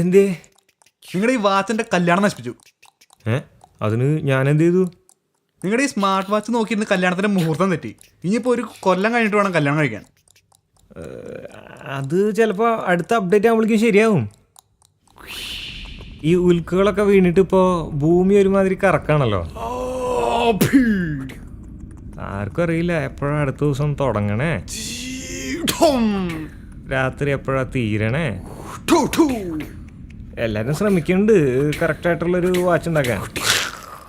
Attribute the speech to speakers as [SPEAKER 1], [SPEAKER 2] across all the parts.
[SPEAKER 1] എന്തേ?
[SPEAKER 2] നിങ്ങളുടെ ഈ വാച്ചിന്റെ കല്യാണം നശിപ്പിച്ചു.
[SPEAKER 1] അതിന് ഞാൻ എന്ത് ചെയ്തു?
[SPEAKER 2] നിങ്ങളുടെ ഈ സ്മാർട്ട് വാച്ച് നോക്കിയിരുന്ന കല്യാണത്തിന്റെ മുഹൂർത്തം തെറ്റി. ഇനിയിപ്പോ ഒരു കൊല്ലം കഴിഞ്ഞിട്ട് വേണം കല്യാണം കഴിക്കാൻ.
[SPEAKER 1] അത് ചിലപ്പോ അടുത്ത അപ്ഡേറ്റ് ആകുമ്പോഴേക്കും ശരിയാവും. ഈ ഉൽക്കകളൊക്കെ വീണിട്ട് ഇപ്പോ ഭൂമി ഒരുമാതിരി കറക്കാണല്ലോ. ആർക്കും അറിയില്ല എപ്പോഴാ അടുത്ത ദിവസം തുടങ്ങണേ, രാത്രി എപ്പോഴാ തീരണേ. എല്ലാരും ശ്രമിക്കുന്നുണ്ട് കറക്റ്റ് ആയിട്ടുള്ളൊരു വാച്ച് ഉണ്ടാക്കാൻ.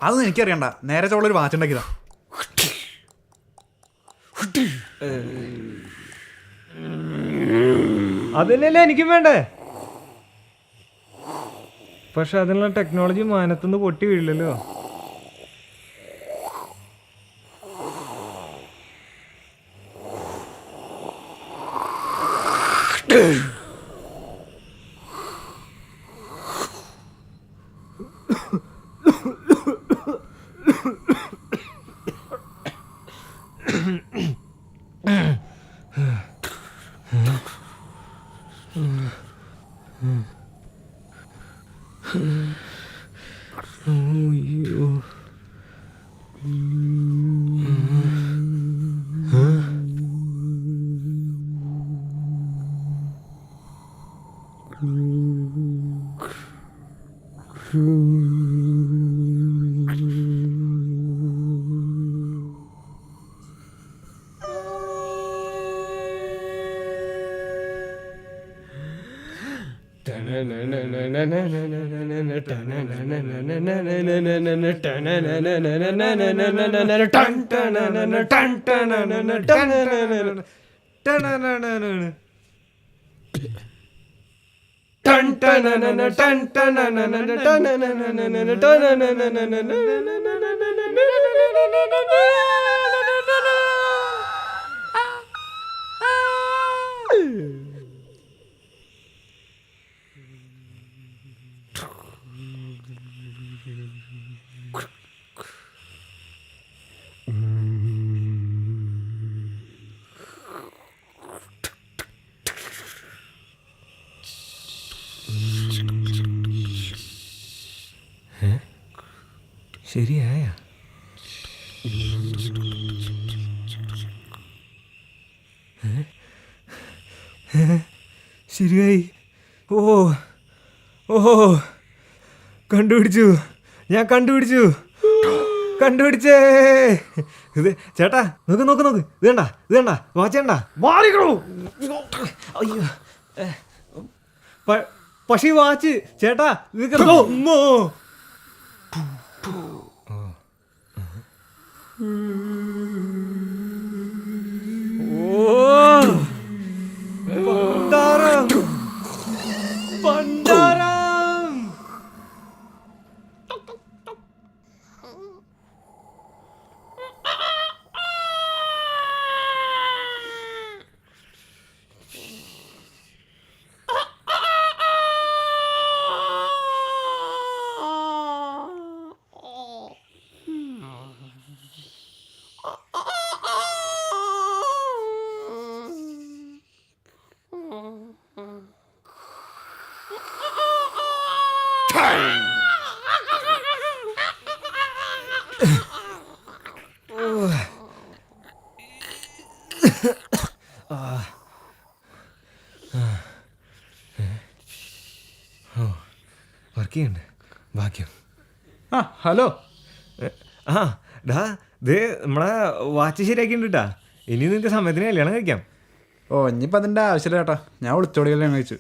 [SPEAKER 2] അതൊന്നും എനിക്കറിയണ്ട, നേരെ ചോളൊരു വാച്ച് ഉണ്ടാക്കിയതാ.
[SPEAKER 1] അതന്നെയല്ലേ എനിക്കും വേണ്ടേ. പക്ഷെ അതിനുള്ള ടെക്നോളജി മാനത്തുനിന്ന് പൊട്ടി വീഴില്ലല്ലോ. ശരിയായ ശരിയായി. ഓ ഓഹോ, കണ്ടുപിടിച്ചു, ഞാൻ കണ്ടുപിടിച്ചു. കണ്ടുപിടിച്ചേ. ഇത് ചേട്ടാ നോക്ക് നോക്ക് നോക്ക്, ഇത് കണ്ട, ഇത് കണ്ട, വാച്ചേണ്ട മാറിക്കണോ. അയ്യോ, പക്ഷേ വാച്ച് ചേട്ടാ ഇത് ഉമ്മോ. പണ്ടാരം വർക്ക് ചെയ്യണ്ടേ? ഭാഗ്യം.
[SPEAKER 2] ഹലോ.
[SPEAKER 1] ഡാ ഇത് നമ്മളെ വാച്ച് ശരിയാക്കിണ്ടാ. ഇനി നിനക്ക് സമയത്തിന് കല്യാണം കഴിക്കാം.
[SPEAKER 2] ഓ, ഇനിയിപ്പോൾ അതിൻ്റെ ആവശ്യമില്ല ചേട്ടാ, ഞാൻ വിളിച്ചോടി കല്യാണം കഴിച്ചു.